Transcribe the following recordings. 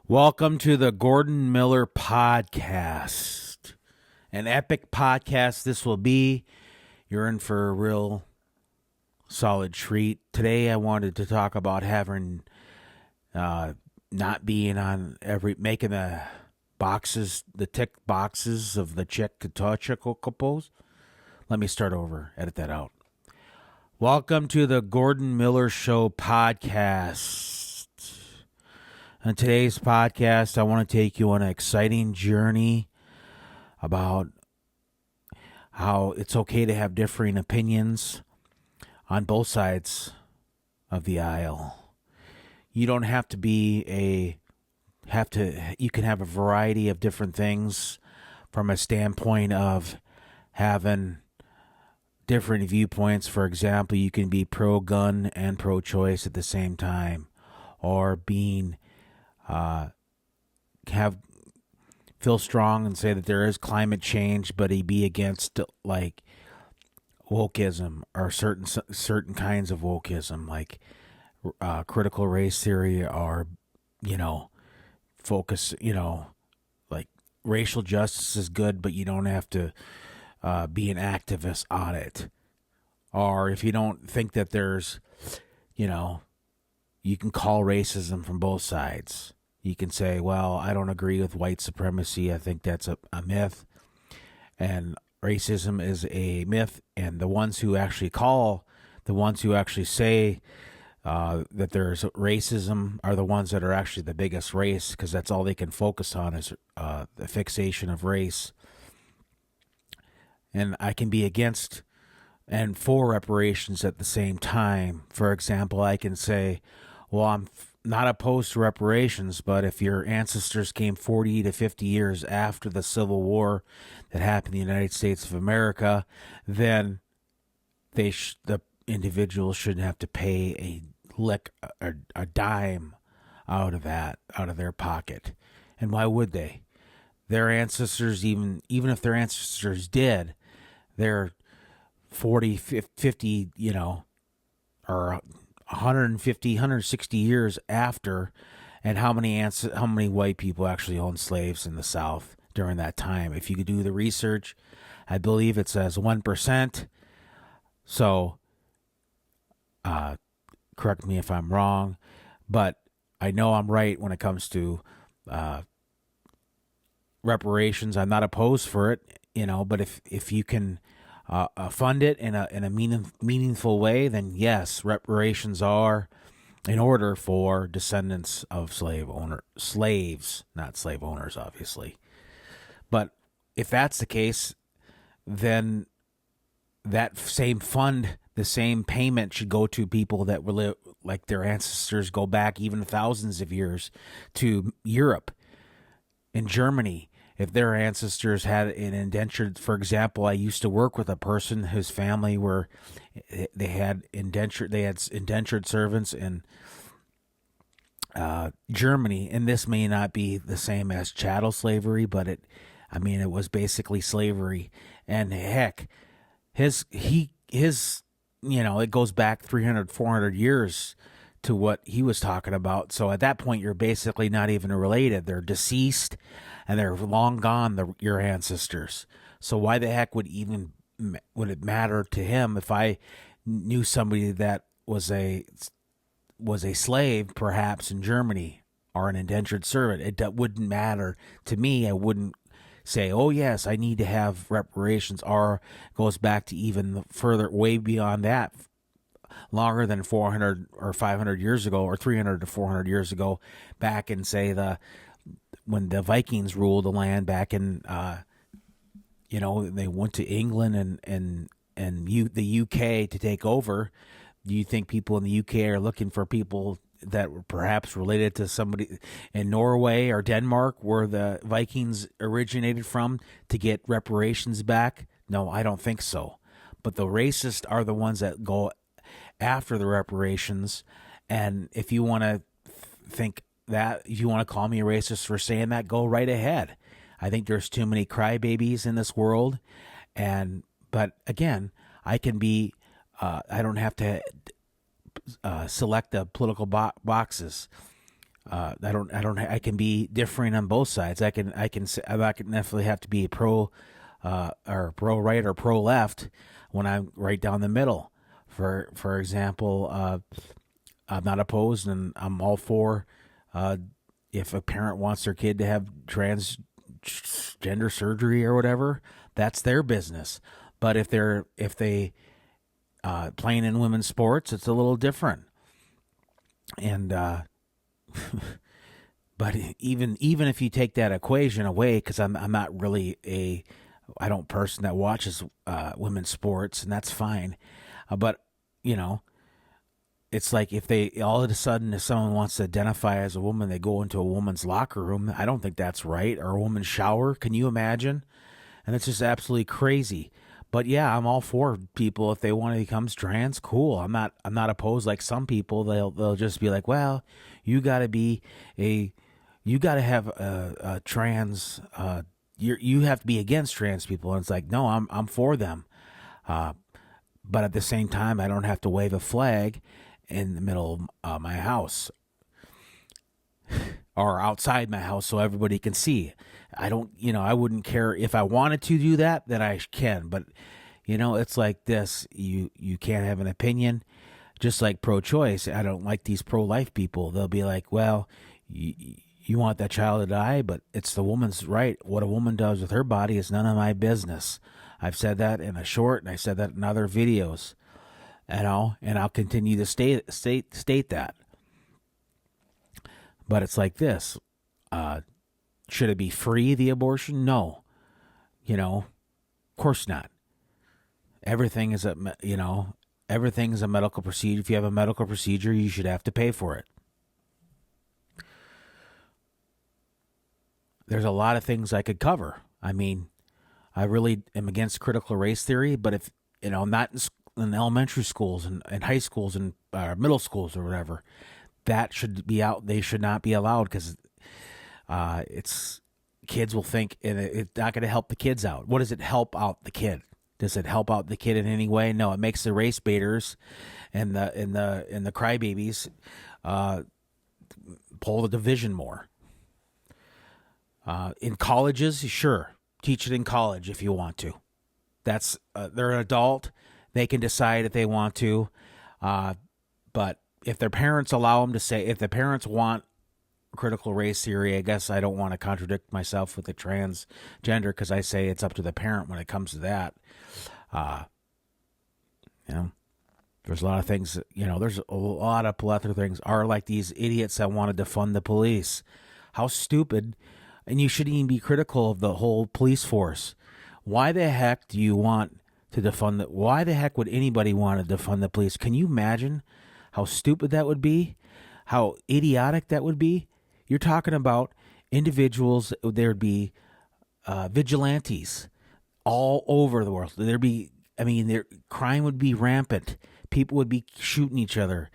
Welcome to the Gordon Miller Podcast. An epic podcast this will be. You're in for a real solid treat. Today I wanted to talk about having not being on making the boxes, the tick boxes of the check compose. Let me start over. Edit that out. Welcome to the Gordon Miller Show podcast. On today's podcast, I want to take you on an exciting journey about how it's okay to have differing opinions on both sides of the aisle. You don't have to you can have a variety of different things from a standpoint of having different viewpoints. For example, you can be pro-gun and pro-choice at the same time, or being feel strong and say that there is climate change, but he be against like wokeism or certain kinds of wokeism, like critical race theory, or focus. Like racial justice is good, but you don't have to be an activist on it. Or if you don't think that there's, you can call racism from both sides. You can say, well, I don't agree with white supremacy. I think that's a myth. And racism is a myth. And the ones who actually say that there's racism are the ones that are actually the biggest race, because that's all they can focus on is the fixation of race. And I can be against and for reparations at the same time. For example, I can say, well, I'm not opposed to reparations, but if your ancestors came 40 to 50 years after the Civil War that happened in the United States of America, then the individuals shouldn't have to pay a dime out of their pocket. And why would they? Their ancestors, even if their ancestors did, they're 40, 50, or 150, 160 years after. And how many white people actually owned slaves in the South during that time? If you could do the research, I believe it says 1%. So, correct me if I'm wrong, but I know I'm right when it comes to reparations. I'm not opposed for it, but if you can fund it in a meaningful way, then yes, reparations are in order for descendants of slaves, not slave owners, obviously. But if that's the case, then that same fund, the same payment should go to people that were like their ancestors go back even thousands of years to Europe and Germany. If their ancestors had an indentured, for example, I used to work with a person whose family they had indentured servants in Germany, and this may not be the same as chattel slavery, but it was basically slavery. And heck, it goes back 300, 400 years to what he was talking about. So at that point, you're basically not even related. They're deceased, and they're long gone, your ancestors. So why the heck would it matter to him if I knew somebody that was a slave, perhaps in Germany, or an indentured servant? It wouldn't matter to me. I wouldn't say, oh yes, I need to have reparations. Or goes back to even further, way beyond that, longer than 400 or 500 years ago, or 300 to 400 years ago, back in, say, when the Vikings ruled the land back in, they went to England and the UK to take over. Do you think people in the UK are looking for people that were perhaps related to somebody in Norway or Denmark, where the Vikings originated from, to get reparations back? No, I don't think so. But the racists are the ones that go after the reparations. And if you want to if you want to call me a racist for saying that, go right ahead. I think there's too many crybabies in this world. But again, I can be, I don't have to select the political boxes. I can be differing on both sides. I'm not gonna necessarily have to be pro, or pro right or pro left when I'm right down the middle. For example, I'm not opposed, and I'm all for, if a parent wants their kid to have transgender surgery or whatever, that's their business. But if they playing in women's sports, it's a little different. And but even if you take that equation away, because I'm not really I don't person that watches women's sports, and that's fine. But you know, it's like if they all of a sudden, if someone wants to identify as a woman, they go into a woman's locker room. I don't think that's right. Or a woman's shower. Can you imagine? And it's just absolutely crazy. But yeah, I'm all for people if they want to become trans. Cool. I'm not opposed. Like some people, they'll just be like, well, you got to have a trans. You have to be against trans people. And it's like, no, I'm for them. But at the same time, I don't have to wave a flag in the middle of my house or outside my house so everybody can see. I wouldn't care if I wanted to do that, then I can. But, it's like this. You can't have an opinion. Just like pro-choice. I don't like these pro-life people. They'll be like, well, you want that child to die, but it's the woman's right. What a woman does with her body is none of my business. I've said that in a short, and I said that in other videos. And I'll continue to state that. But it's like this. Should it be free, the abortion? No. Of course not. Everything is everything's a medical procedure. If you have a medical procedure, you should have to pay for it. There's a lot of things I could cover. I mean, I really am against critical race theory, but if, not in elementary schools and high schools and middle schools or whatever, that should be out. They should not be allowed because it's kids will think, and it's not going to help the kids out. What does it help out the kid? Does it help out the kid in any way? No, it makes the race baiters and the crybabies pull the division more. In colleges, sure, teach it in college if you want to. That's they're an adult; they can decide if they want to. But if their parents allow them to say, if the parents want critical race theory, I guess I don't want to contradict myself with the transgender because I say it's up to the parent when it comes to that. There's a lot of things. There's a lot of plethora of things are like these idiots that want to defund the police. How stupid! And you shouldn't even be critical of the whole police force. Why the heck do you want to defund it? Why the heck would anybody want to defund the police? Can you imagine how stupid that would be? How idiotic that would be? You're talking about individuals. There'd be vigilantes all over the world. Crime would be rampant. People would be shooting each other,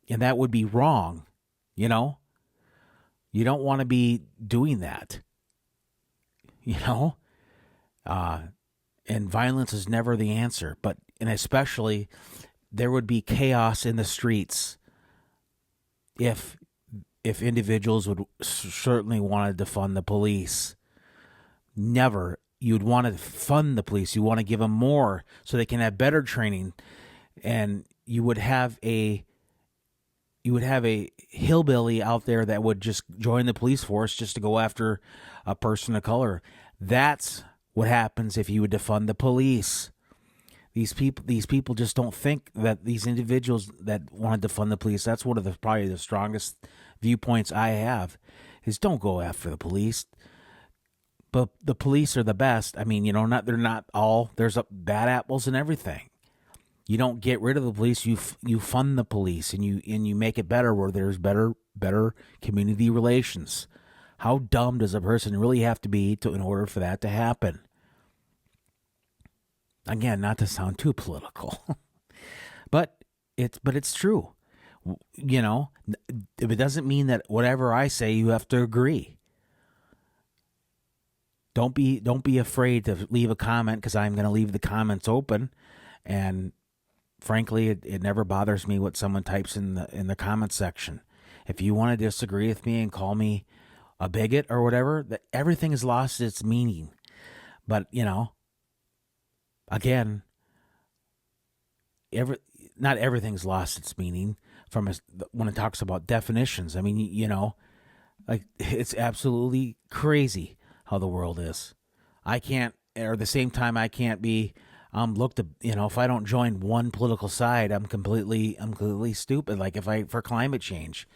and that would be wrong. You don't want to be doing that. And violence is never the answer. And especially, there would be chaos in the streets if individuals would certainly want to defund the police. Never. You'd want to fund the police. You want to give them more so they can have better training. And you would have a hillbilly out there that would just join the police force just to go after a person of color. That's what happens if you would defund the police. These people just don't think that these individuals that want to defund the police, that's one of probably the strongest viewpoints I have, is don't go after the police. But the police are the best. I mean, they're not all, there's bad apples and everything. You don't get rid of the police. You fund the police and you make it better where there's better community relations. How dumb does a person really have to be in order for that to happen? Again, not to sound too political, but it's true. It doesn't mean that whatever I say you have to agree. Don't be afraid to leave a comment because I'm going to leave the comments open, and frankly, it never bothers me what someone types in the comment section. If you want to disagree with me and call me a bigot or whatever, that everything has lost its meaning. But, again, every not everything's lost its meaning when it talks about definitions. I mean, like it's absolutely crazy how the world is. I can't, or at the same time, I can't be looked at. If I don't join one political side, I'm completely stupid. Like if I for climate change,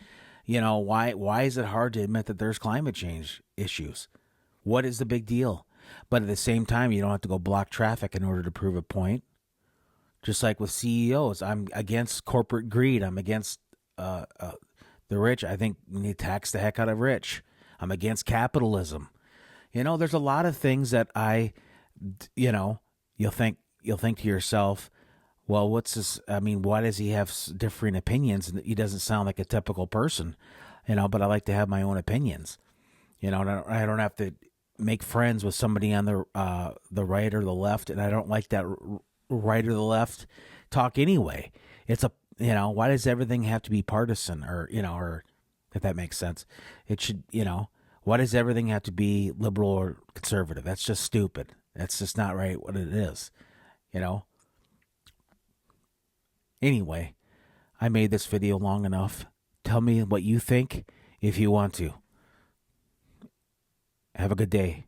why is it hard to admit that there's climate change issues? What is the big deal? But at the same time, you don't have to go block traffic in order to prove a point. Just like with CEOs, I'm against corporate greed. I'm against the rich. I think we need to tax the heck out of rich. I'm against capitalism. There's a lot of things that you'll think to yourself, well, what's this? I mean, why does he have differing opinions? And he doesn't sound like a typical person, but I like to have my own opinions. I don't have to make friends with somebody on the right or the left, and I don't like that right or the left talk anyway. It's why does everything have to be partisan or if that makes sense? It should, why does everything have to be liberal or conservative? That's just stupid. That's just not right what it is, Anyway, I made this video long enough. Tell me what you think if you want to. Have a good day.